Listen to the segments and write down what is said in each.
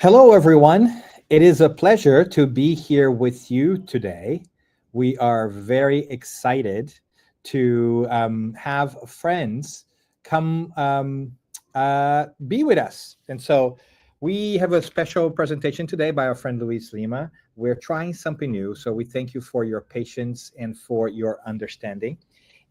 Hello, everyone. It is a pleasure to be here with you today. We are very excited to have friends come be with us. And so we have a special presentation today by our friend Luiz Lima. We're trying something new, so we thank you for your patience and for your understanding.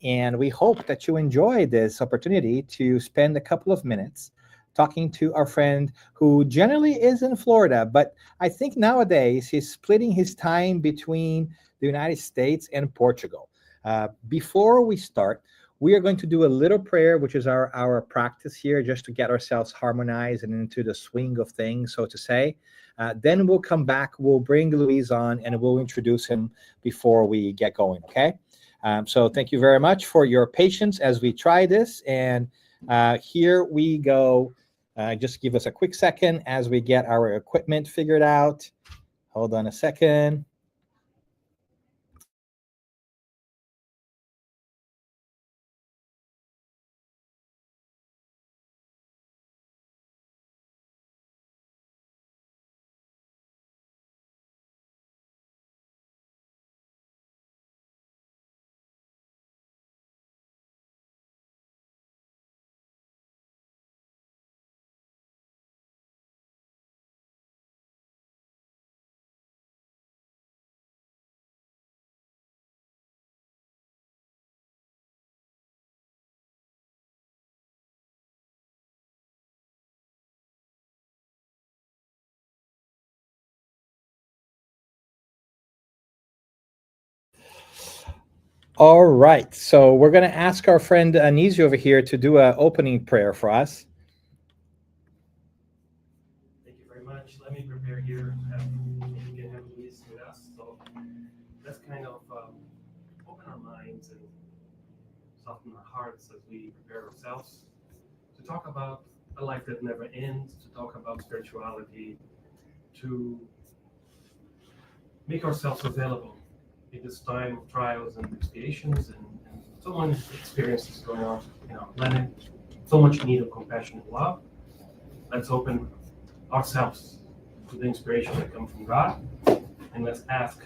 And we hope that you enjoy this opportunity to spend a couple of minutes talking to our friend who generally is in Florida, but I think nowadays he's splitting his time between the United States and Portugal. Before we start, we are going to do a little prayer, which is our practice here, just to get ourselves harmonized and into the swing of things, so to say. Then we'll come back, we'll bring Luis on, and we'll introduce him before we get going, okay? So thank you very much for your patience as we try this, and here we go. Just give us a quick second as we get our equipment figured out. Hold on a second. All right, so we're going to ask our friend Anisi over here to do an opening prayer for us. Thank you very much. Let me prepare here. We can have Luis with us. So let's kind of open our minds and soften our hearts as we prepare ourselves to talk about a life that never ends, to talk about spirituality, to make ourselves available in this time of trials and expiations and so many experiences going on in our planet, so much need of compassion and love. Let's open ourselves to the inspiration that comes from God, and let's ask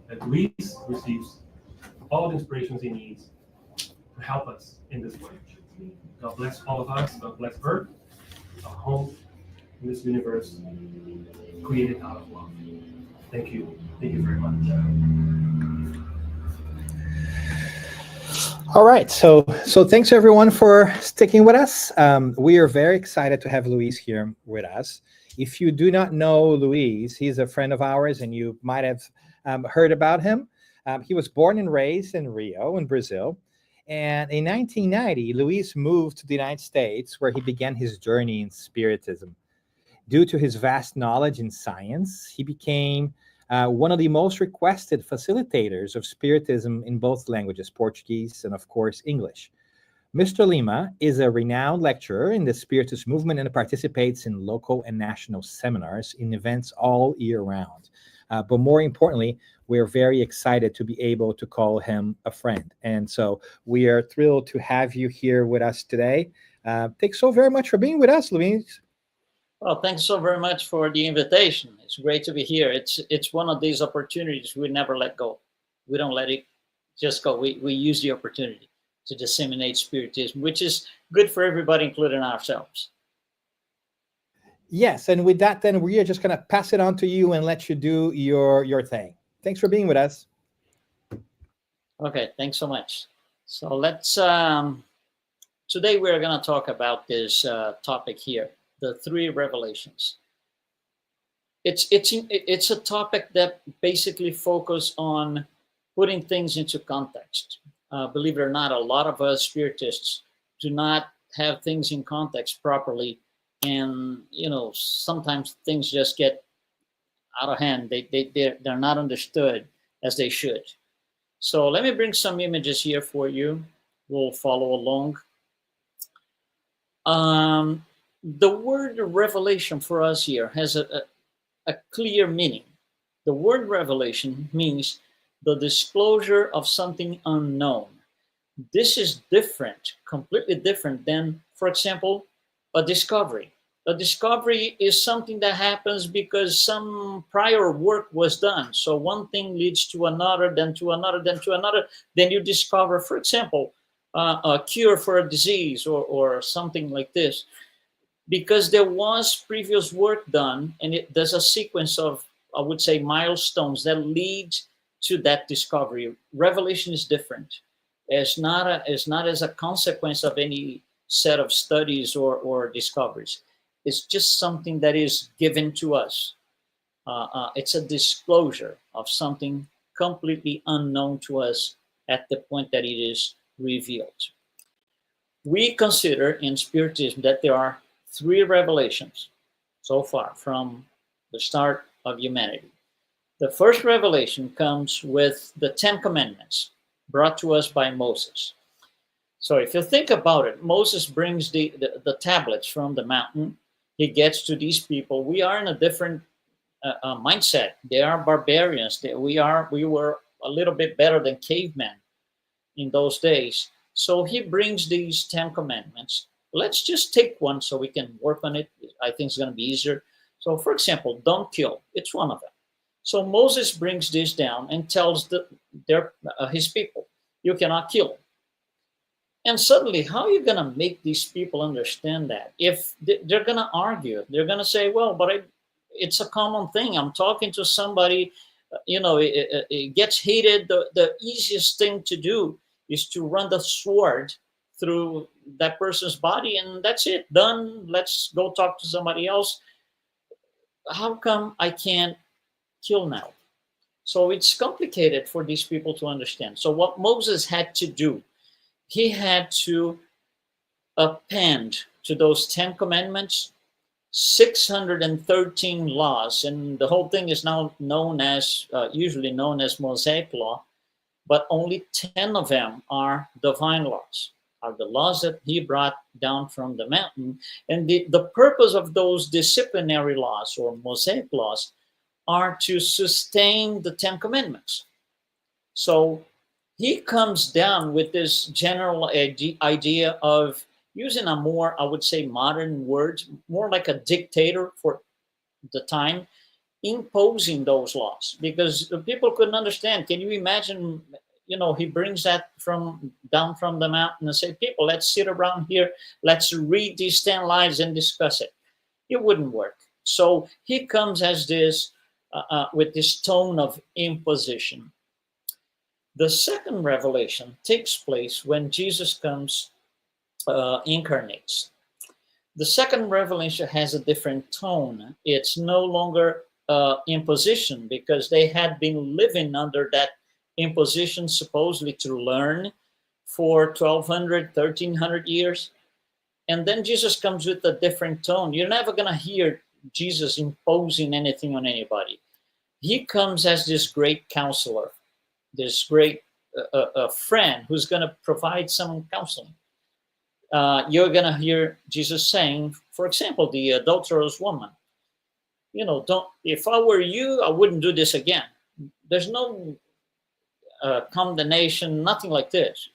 that Luis receives all the inspirations he needs to help us in this work. God bless all of us. God bless Earth, our home in this universe created out of love. Thank you. Thank you very much. All right, so thanks everyone for sticking with us. We are very excited to have Luis here with us. If you do not know Luis, he's a friend of ours, and you might have heard about him. He was born and raised in Rio, in Brazil. And in 1990, Luis moved to the United States, where he began his journey in Spiritism. Due to his vast knowledge in science, he became one of the most requested facilitators of Spiritism in both languages, Portuguese and, of course, English. Mr. Lima is a renowned lecturer in the Spiritist movement and participates in local and national seminars in events all year round. But more importantly, we're very excited to be able to call him a friend. And so we are thrilled to have you here with us today. Thanks so very much for being with us, Luis. Well, thanks so very much for the invitation. It's great to be here. It's one of these opportunities we never let go. We don't let it just go. We use the opportunity to disseminate Spiritism, which is good for everybody, including ourselves. Yes, and with that, then we are just going to pass it on to you and let you do your thing. Thanks for being with us. Okay, thanks so much. So let's, today we're going to talk about this topic here, the three revelations. It's a topic that basically focuses on putting things into context. Believe it or not, a lot of us Spiritists do not have things in context properly, and sometimes things just get out of hand. They're not understood as they should. So let me bring some images here for you. We'll follow along. The word revelation for us here has a clear meaning. The word revelation means the disclosure of something unknown. This is different, completely different than, for example, a discovery. A discovery is something that happens because some prior work was done. So one thing leads to another, then to another, then to another. Then you discover, for example, a cure for a disease or something like this, because there was previous work done, and there's a sequence of, I would say, milestones that lead to that discovery. Revelation is different. It's not as a consequence of any set of studies or discoveries. It's just something that is given to us. It's a disclosure of something completely unknown to us at the point that it is revealed. We consider in Spiritism that there are 3 revelations so far from the start of humanity. The first revelation comes with the 10 Commandments brought to us by Moses. So if you think about it, Moses brings the tablets from the mountain. He gets to these people. We are in a different mindset. They are barbarians. We were a little bit better than cavemen in those days. So he brings these 10 Commandments. Let's just take one so we can work on it. I think it's going to be easier. So, for example, don't kill. It's one of them. So Moses brings this down and tells his people, you cannot kill. And suddenly, how are you going to make these people understand that? If they're going to argue, they're going to say, well, but it's a common thing. I'm talking to somebody, it gets heated. The easiest thing to do is to run the sword through that person's body, and that's it, done. Let's go talk to somebody else. How come I can't kill now? So it's complicated for these people to understand. So what Moses had to do, he had to append to those 10 commandments 613 laws, and the whole thing is now usually known as Mosaic law, but only 10 of them are divine laws, are the laws that he brought down from the mountain. And the purpose of those disciplinary laws or Mosaic laws are to sustain the 10 commandments. So he comes down with this general idea of using a more, I would say, modern word, more like a dictator for the time, imposing those laws, because the people couldn't understand. Can you imagine, he brings that down from the mountain and say, people, let's sit around here, let's read these 10 lies and discuss it. It wouldn't work. So he comes as this, with this tone of imposition. The second revelation takes place when Jesus comes, incarnates. The second revelation has a different tone. It's no longer imposition, because they had been living under that imposition, supposedly to learn, for 1,200, 1,300 years. And then Jesus comes with a different tone. You're never going to hear Jesus imposing anything on anybody. He comes as this great counselor, this great friend who's going to provide some counseling. You're going to hear Jesus saying, for example, the adulterous woman, if I were you, I wouldn't do this again. There's no condemnation, nothing like this.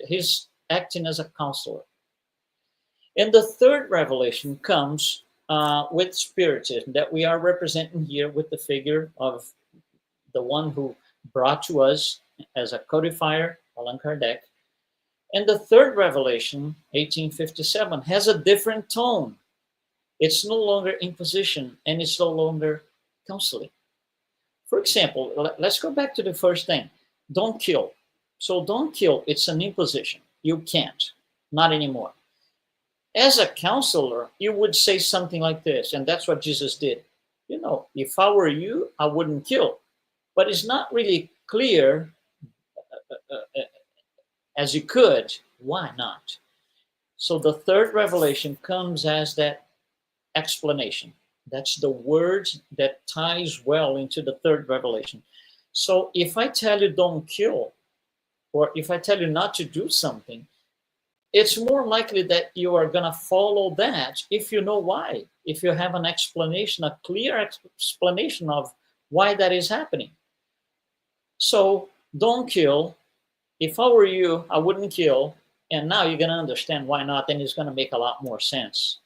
He's acting as a counselor. And the third revelation comes with Spiritism, that we are representing here with the figure of the one who brought to us as a codifier, Allan Kardec. And the third revelation, 1857, has a different tone. It's no longer imposition, and it's no longer counseling. For example, let's go back to the first thing. Don't kill. So don't kill, it's an imposition. You can't, not anymore. As a counselor, you would say something like this, and that's what Jesus did. If I were you, I wouldn't kill. But it's not really clear as you could, why not? So the third revelation comes as that explanation. That's the word that ties well into the third revelation. So if I tell you don't kill, or if I tell you not to do something, it's more likely that you are going to follow that if you know why, if you have an explanation, a clear explanation of why that is happening. So don't kill. If I were you, I wouldn't kill. And now you're going to understand why not, and it's going to make a lot more sense.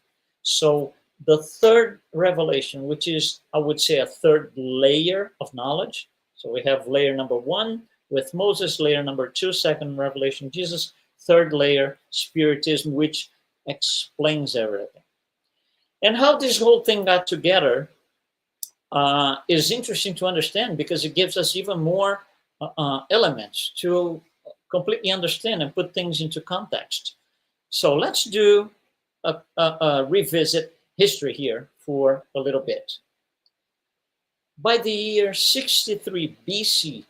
So the third revelation, which is, I would say, a third layer of knowledge. So we have layer number one with Moses, layer number two, second revelation, Jesus, third layer, Spiritism, which explains everything. And how this whole thing got together is interesting to understand, because it gives us even more elements to completely understand and put things into context. So let's do a revisit history here for a little bit. By the year 63 BC,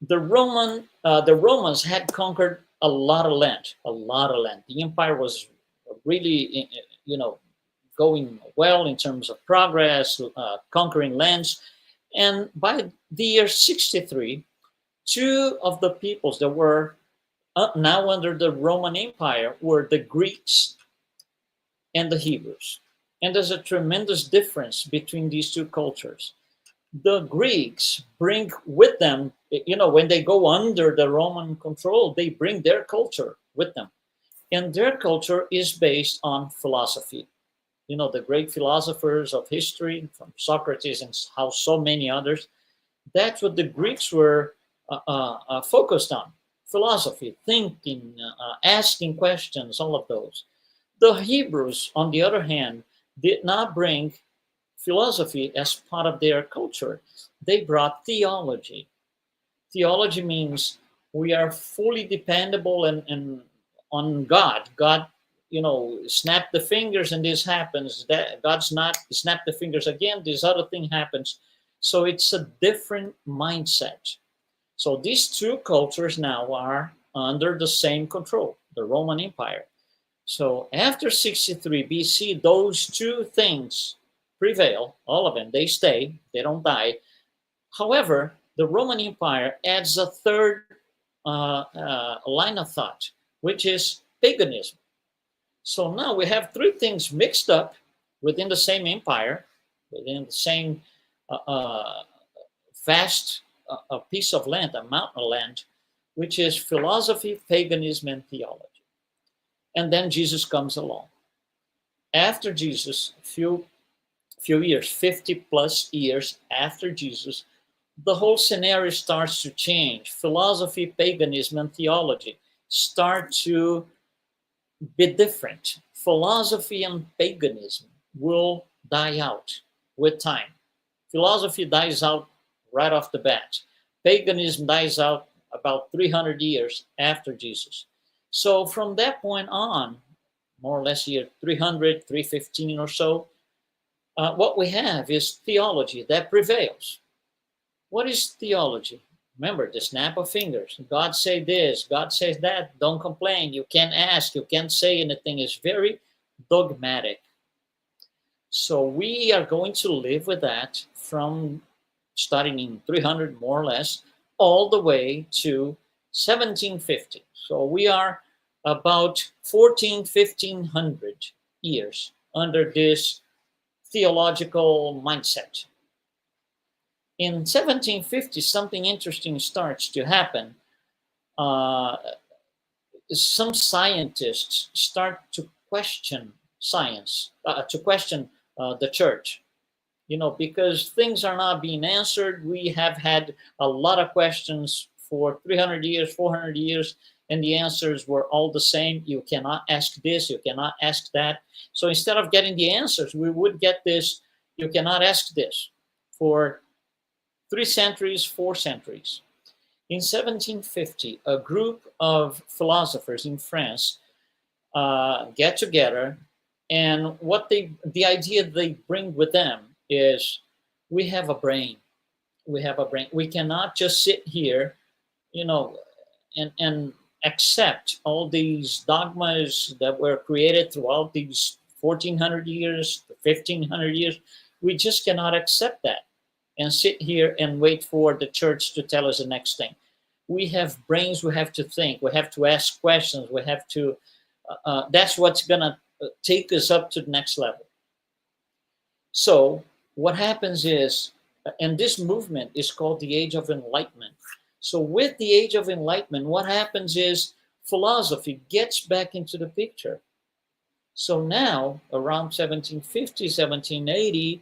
the Romans had conquered a lot of land. The empire was really, going well in terms of progress, conquering lands. And by the year 63, two of the peoples that were now under the Roman Empire were the Greeks and the Hebrews. And there's a tremendous difference between these two cultures. The Greeks bring with them, when they go under the Roman control, they bring their culture with them. And their culture is based on philosophy. The great philosophers of history, from Socrates and how so many others, that's what the Greeks were focused on. Philosophy, thinking, asking questions, all of those. The Hebrews, on the other hand, did not bring philosophy as part of their culture. They brought theology. Theology means we are fully dependable and on God. God, snap the fingers and this happens. That God's not snap the fingers again, this other thing happens. So it's a different mindset. So these two cultures now are under the same control, the Roman Empire. So after 63 BC, those two things prevail, all of them, they stay, they don't die. However, the Roman Empire adds a third line of thought, which is paganism. So now we have three things mixed up within the same empire, within the same vast piece of land, a mountain of land, which is philosophy, paganism, and theology. And then Jesus comes along. After Jesus, a few years, 50 plus years after Jesus, the whole scenario starts to change. Philosophy, paganism, and theology start to be different. Philosophy and paganism will die out with time. Philosophy dies out right off the bat. Paganism dies out about 300 years after Jesus. So from that point on, more or less year 300, 315 or so, what we have is theology that prevails. What is theology? Remember, the snap of fingers. God say this, God says that, don't complain, you can't ask, you can't say anything. It's very dogmatic. So we are going to live with that from starting in 300, more or less, all the way to 1750. So we are about 1500 years under this theological mindset. In 1750, something interesting starts to happen. Some scientists start to question science, to question the church, because things are not being answered. We have had a lot of questions for 300 years, 400 years, and the answers were all the same. You cannot ask this, you cannot ask that. So instead of getting the answers, we would get this, you cannot ask this, for 3 centuries, 4 centuries. In 1750, a group of philosophers in France get together, and the idea they bring with them is, we have a brain. We have a brain. We cannot just sit here, and accept all these dogmas that were created throughout these 1400 years, 1500 years. We just cannot accept that and sit here and wait for the church to tell us the next thing. We have brains, we have to think, we have to ask questions, we have to, that's what's gonna take us up to the next level. So what happens is, and this movement is called the Age of Enlightenment. So with the Age of Enlightenment, what happens is philosophy gets back into the picture. So now, around 1750, 1780,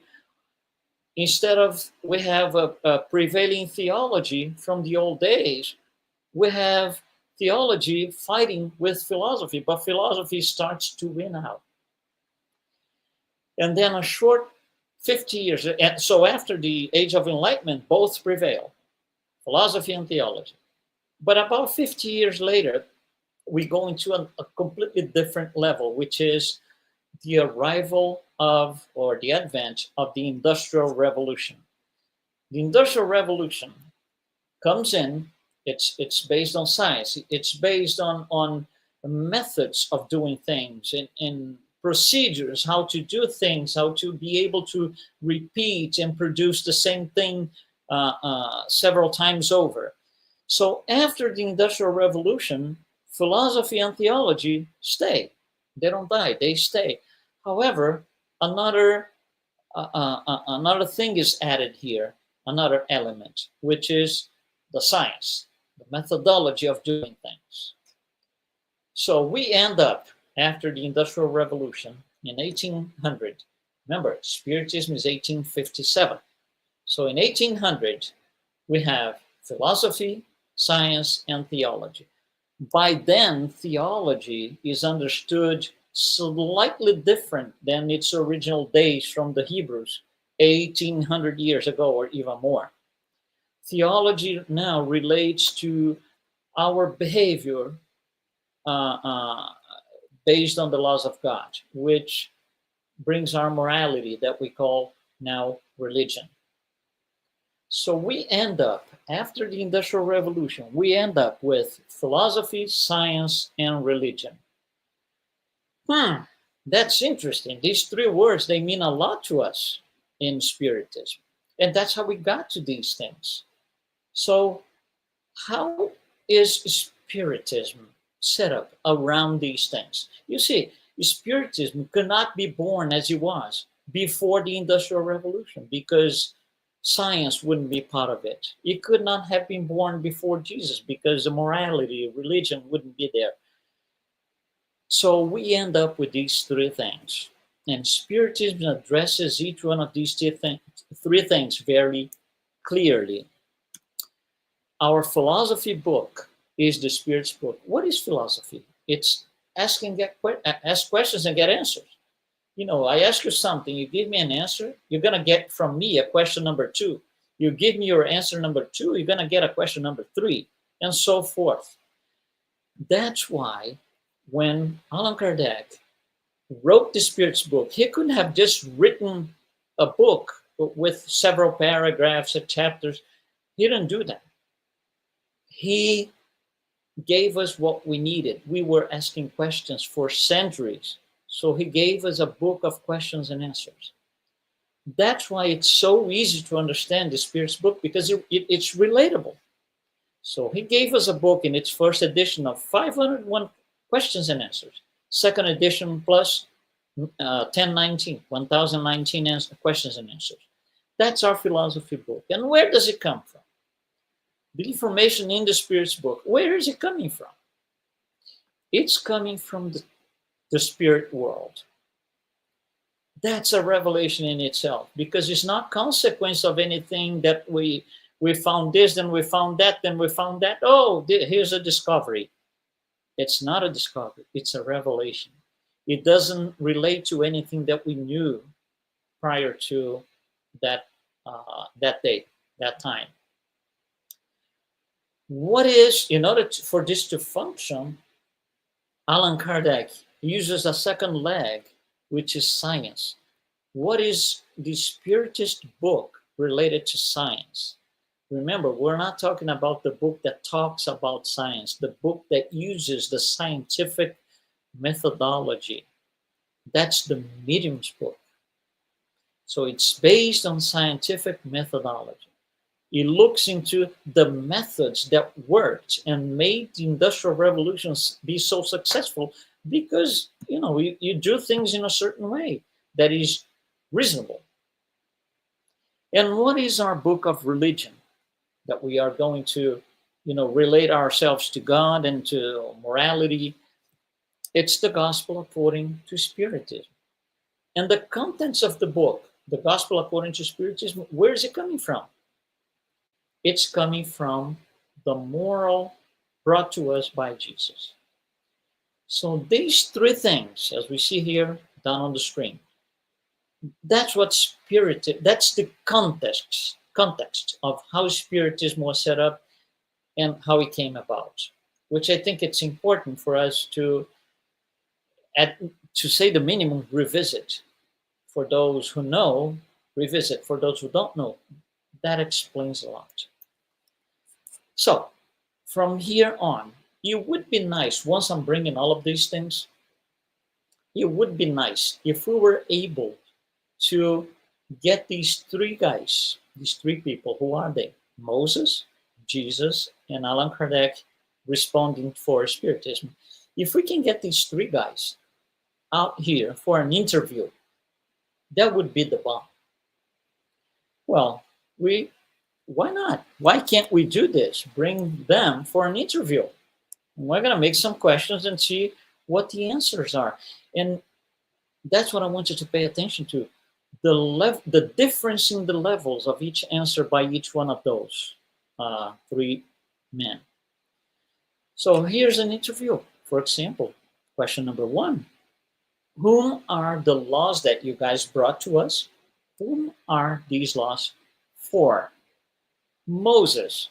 instead of we have a prevailing theology from the old days, we have theology fighting with philosophy, but philosophy starts to win out. And then a short 50 years, and so after the Age of Enlightenment, both prevail, philosophy and theology. But about 50 years later, we go into a completely different level, which is the arrival of, or the advent of, the Industrial Revolution. The Industrial Revolution comes in, it's based on science, it's based on methods of doing things, in procedures, how to do things, how to be able to repeat and produce the same thing several times over. So after the Industrial Revolution, philosophy and theology stay. They don't die, they stay. However, another thing is added here, another element, which is the science, the methodology of doing things. So we end up, after the Industrial Revolution in 1800, remember, Spiritism is 1857. So in 1800, we have philosophy, science, and theology. By then, theology is understood slightly different than its original days from the Hebrews, 1800 years ago or even more. Theology now relates to our behavior based on the laws of God, which brings our morality that we call now religion. So we end up, after the Industrial Revolution, we end up with philosophy, science, and religion. That's interesting. These three words, they mean a lot to us in Spiritism. And that's how we got to these things. So how is Spiritism set up around these things? You see, Spiritism could not be born as it was before the Industrial Revolution, because science wouldn't be part of it. It could not have been born before Jesus, because the morality, religion wouldn't be there. So we end up with these three things. And Spiritism addresses each one of these three things very clearly. Our philosophy book is the Spirit's book. What is philosophy? It's ask questions and get answers. You know, I ask you something, you give me an answer, you're going to get from me a question number 2. You give me your answer number 2, you're going to get a question number 3, and so forth. That's why when Allan Kardec wrote the Spirit's book, he couldn't have just written a book with several paragraphs and chapters. He didn't do that. He gave us what we needed. We were asking questions for centuries. So he gave us a book of questions and answers. That's why it's so easy to understand the Spirit's book, because it's relatable. So he gave us a book in its first edition of 501 questions and answers. Second edition plus 1019 questions and answers. That's our philosophy book. And where does it come from? The information in the Spirit's book, where is it coming from? It's coming from the spirit world. That's a revelation in itself, because it's not consequence of anything that we found this, then we found that, then we found that. Oh, here's a discovery. It's not a discovery. It's a revelation. It doesn't relate to anything that we knew prior to that day, that time. What is, in order for this to function, Allan Kardec uses a second leg, which is science. What is the Spiritist book related to science? Remember, we're not talking about the book that talks about science, the book that uses the scientific methodology. That's the medium's book. So it's based on scientific methodology. It looks into the methods that worked and made the Industrial Revolution be so successful, because, you know, you do things in a certain way that is reasonable. And what is our book of religion that we are going to, relate ourselves to God and to morality? It's the gospel according to Spiritism. And the contents of the book, the gospel according to Spiritism, where is it coming from? It's coming from the moral brought to us by Jesus. So these three things, as we see here down on the screen, that's what that's the context of how Spiritism was set up and how it came about, which I think it's important for us to say the minimum, revisit. For those who know, revisit. For those who don't know, that explains a lot. So from here on, it would be nice, once I'm bringing all of these things, it would be nice if we were able to get these three guys, these three people. Who are they? Moses, Jesus, and Allan Kardec responding for Spiritism. If we can get these three guys out here for an interview, that would be the bomb. Well, why not? Why can't we do this? Bring them for an interview. And we're going to make some questions and see what the answers are. And that's what I want you to pay attention to. The difference in the levels of each answer by each one of those three men. So here's an interview. For example, question number 1. Whom are the laws that you guys brought to us? Whom are these laws for? Moses,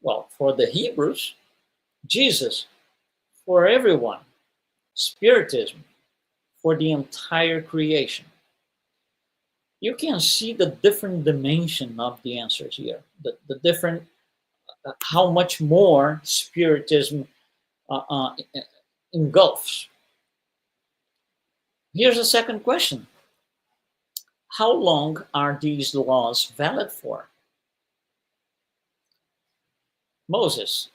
well, for the Hebrews. Jesus, for everyone. Spiritism, for the entire creation. You can see the different dimension of the answers here, the different, how much more Spiritism engulfs. Here's a second question. How long are these laws valid for? Moses,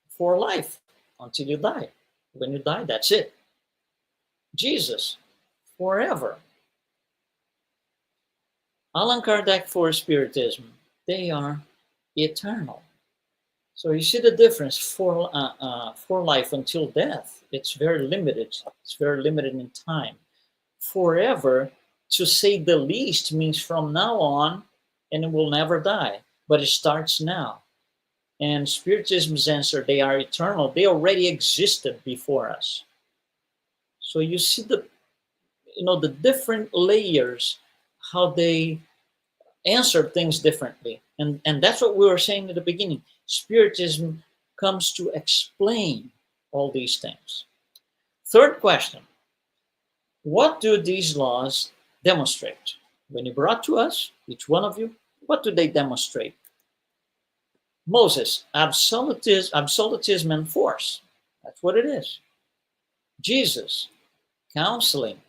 for life, until you die. When you die, that's it. Jesus, forever. Allan Kardec, for Spiritism, they are eternal. So you see the difference. For life until death, it's very limited. It's very limited in time. Forever, to say the least, means from now on, and it will never die. But it starts now. And Spiritism's answer, they are eternal. They already existed before us. So you see the different layers, how they answer things differently. And that's what we were saying at the beginning. Spiritism comes to explain all these things. Third question. What do these laws demonstrate? When you brought to us, each one of you, what do they demonstrate? Moses, absolutism and force. That's what it is. Jesus, counseling.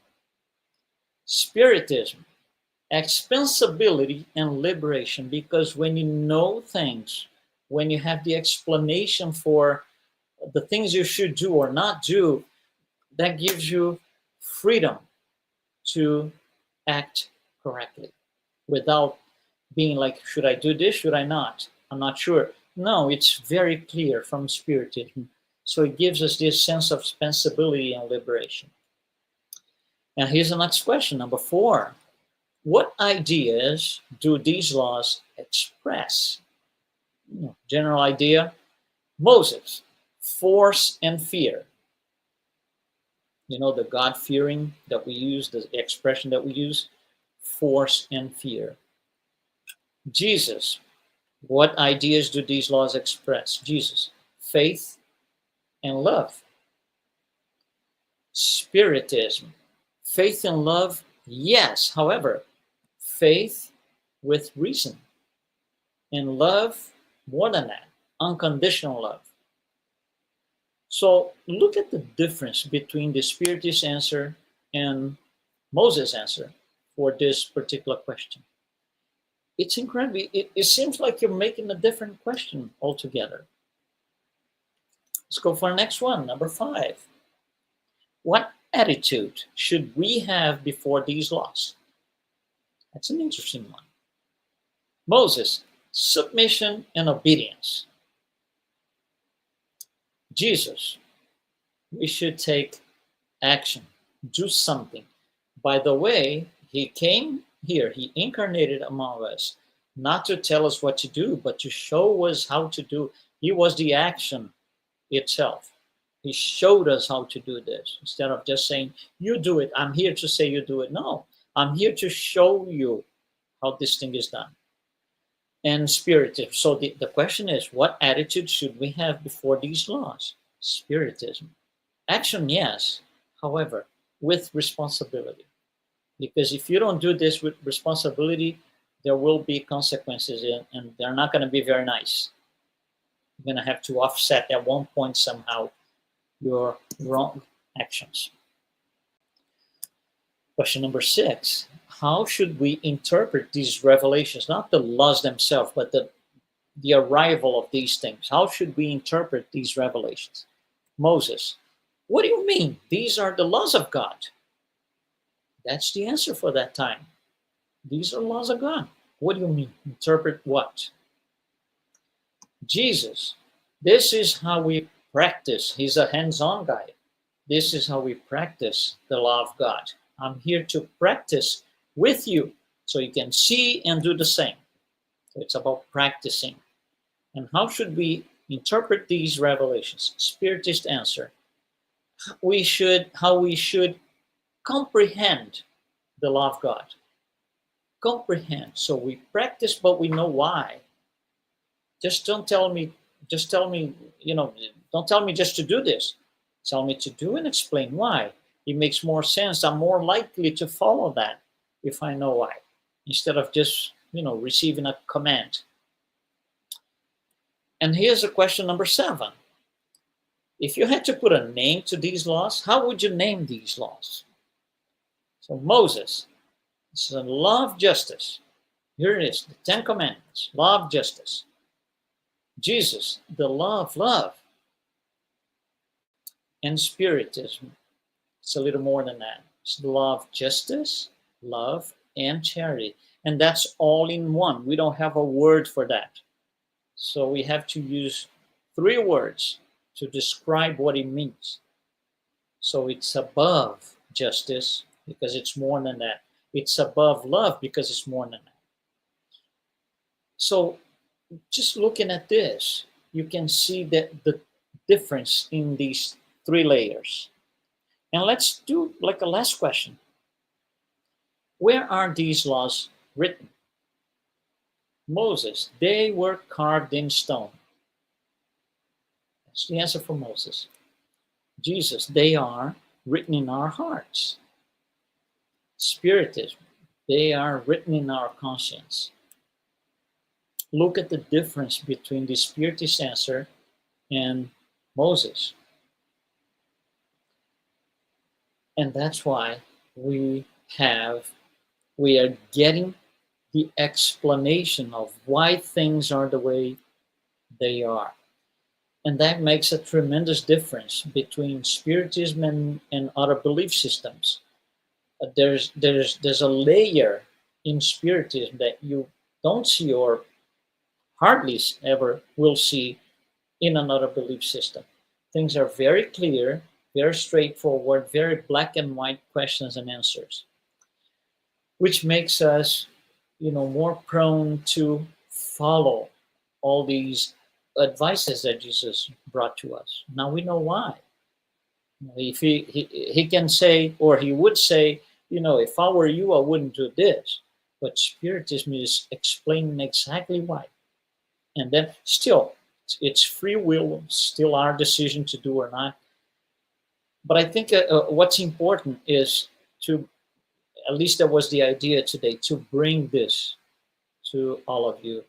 Spiritism, expansibility and liberation. Because when you know things, when you have the explanation for the things you should do or not do, that gives you freedom to act correctly without being like, should I do this? Should I not? I'm not sure. No, it's very clear from Spiritism. So it gives us this sense of expansibility and liberation. And here's the next question, number 4. What ideas do these laws express? General idea. Moses, force and fear. The God-fearing that we use, the expression that we use, force and fear. Jesus, what ideas do these laws express? Jesus, faith and love. Spiritism, faith and love, yes. However, faith with reason. And love, more than that, unconditional love. So look at the difference between the Spiritist answer and Moses' answer for this particular question. It's incredible. It seems like you're making a different question altogether. Let's go for the next one, number 5. What attitude should we have before these laws? That's an interesting one. Moses, submission and obedience. Jesus, we should take action. Do something. By the way, he came here, he incarnated among us, not to tell us what to do, but to show us how to do. He was the action itself. He showed us how to do this instead of just saying, you do it. I'm here to say you do it. No, I'm here to show you how this thing is done. And Spiritism. So the question is, what attitude should we have before these laws? Spiritism. Action, yes. However, with responsibility. Because if you don't do this with responsibility, there will be consequences, and they're not going to be very nice. You're going to have to offset at one point somehow your wrong actions. Question number 6. How should we interpret these revelations? Not the laws themselves, but the arrival of these things. How should we interpret these revelations? Moses, what do you mean? These are the laws of God. That's the answer for that time. These are laws of God. What do you mean? Interpret what? Jesus, this is how we practice. He's a hands-on guy. This is how we practice the law of God. I'm here to practice with you so you can see and do the same. So it's about practicing. And how should we interpret these revelations? Spiritist answer. How we should comprehend the law of God. Comprehend. So we practice, but we know why. Just don't tell me, don't tell me just to do this. Tell me to do and explain why. It makes more sense. I'm more likely to follow that if I know why, instead of just, receiving a command. And here's a question number 7. If you had to put a name to these laws, how would you name these laws? So Moses, this is a law of justice. Here it is, the 10 Commandments, law of justice. Jesus, the law of love. And Spiritism, it's a little more than that. It's the law of justice, love, and charity. And that's all in one. We don't have a word for that. So we have to use 3 words to describe what it means. So it's above justice because it's more than that. It's above love because it's more than that. So just looking at this, you can see that the difference in these 3 layers. And let's do like a last question. Where are these laws written? Moses, they were carved in stone. That's the answer for Moses. Jesus, they are written in our hearts. Spiritism, they are written in our conscience. Look at the difference between the Spiritist answer and Moses. And that's why we are getting the explanation of why things are the way they are. And that makes a tremendous difference between Spiritism and other belief systems. There's a layer in Spiritism that you don't see or hardly ever will see in another belief system. Things are very clear, very straightforward, very black and white questions and answers, which makes us, more prone to follow all these advices that Jesus brought to us. Now we know why. If he can say, or he would say, if I were you, I wouldn't do this. But Spiritism is explaining exactly why. And then still, it's free will, still our decision to do or not. But I think what's important is to, at least that was the idea today, to bring this to all of you,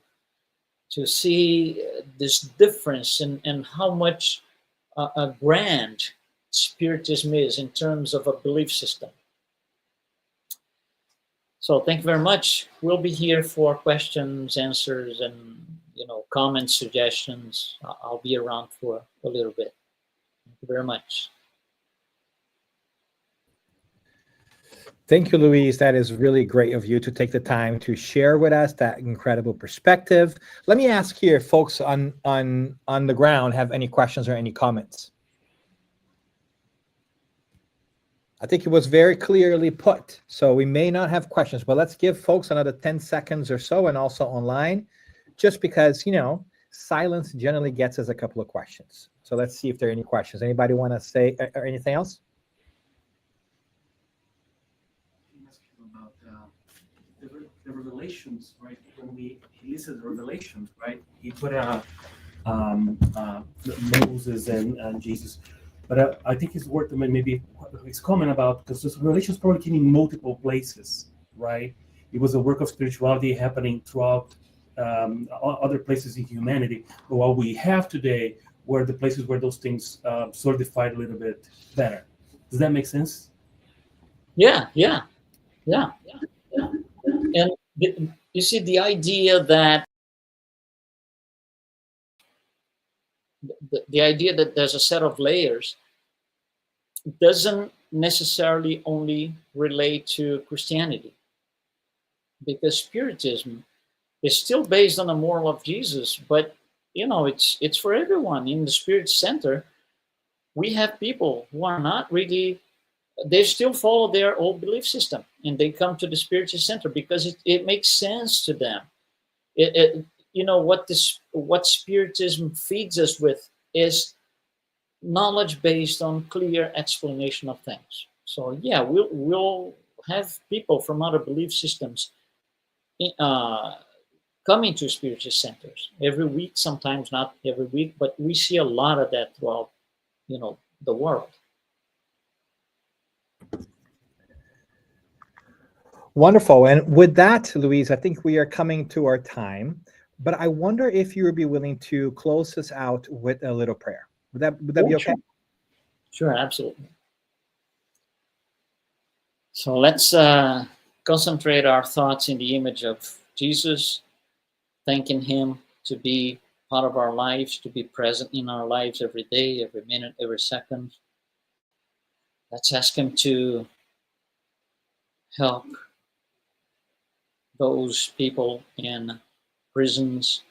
to see this difference and how much a grand Spiritism is in terms of a belief system. So thank you very much. We'll be here for questions, answers, and comments, suggestions. I'll be around for a little bit. Thank you very much. Thank you, Luiz. That is really great of you to take the time to share with us that incredible perspective. Let me ask here, folks on the ground have any questions or any comments? I think it was very clearly put. So we may not have questions, but let's give folks another 10 seconds or so, and also online, just because, silence generally gets us a couple of questions. So let's see if there are any questions. Anybody want to say or anything else? About the revelations, right? When he listed the revelations, right? He put Moses and Jesus. But I think it's worth maybe his comment about, because this relations probably came in multiple places, right? It was a work of spirituality happening throughout other places in humanity. But what we have today were the places where those things solidified a little bit better. Does that make sense? Yeah. And you see, the idea that the idea that there's a set of layers doesn't necessarily only relate to Christianity, because Spiritism is still based on the moral of Jesus, but it's for everyone. In the Spirit Center, we have people who are not really, they still follow their old belief system, and they come to the Spiritist Center because it makes sense to them. What Spiritism feeds us with is knowledge based on clear explanation of things. So yeah, we'll have people from other belief systems coming to Spiritist centers every week, sometimes not every week, but we see a lot of that throughout, the world. Wonderful. And with that, Luiz, I think we are coming to our time, but I wonder if you would be willing to close us out with a little prayer. Would that be okay? Sure, absolutely. So let's concentrate our thoughts in the image of Jesus, thanking him to be part of our lives, to be present in our lives every day, every minute, every second. Let's ask him to help those people in prisons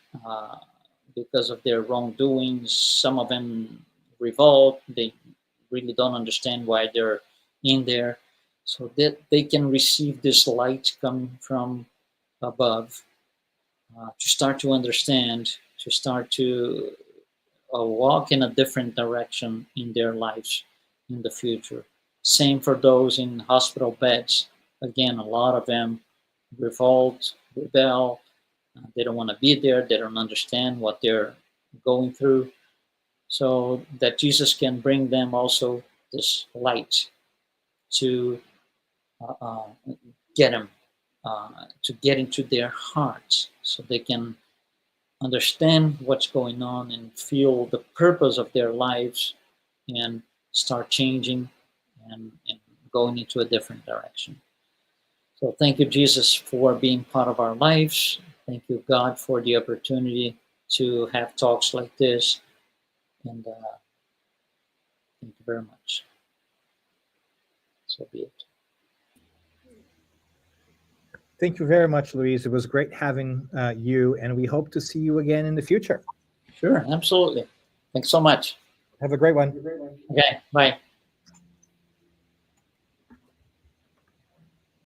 because of their wrongdoings. Some of them revolt. They really don't understand why they're in there, so that they can receive this light coming from above, to start to understand, to start to walk in a different direction in their lives in the future. Same for those in hospital beds. Again, a lot of them revolt, rebel. They don't want to be there. They don't understand what they're going through. So that Jesus can bring them also this light to get them, to get into their hearts, so they can understand what's going on and feel the purpose of their lives and start changing and going into a different direction. So thank you, Jesus, for being part of our lives. Thank you, God, for the opportunity to have talks like this. And thank you very much. So be it. Thank you very much, Luiz. It was great having you, and we hope to see you again in the future. Sure, absolutely. Thanks so much. Have a great one. Okay, bye.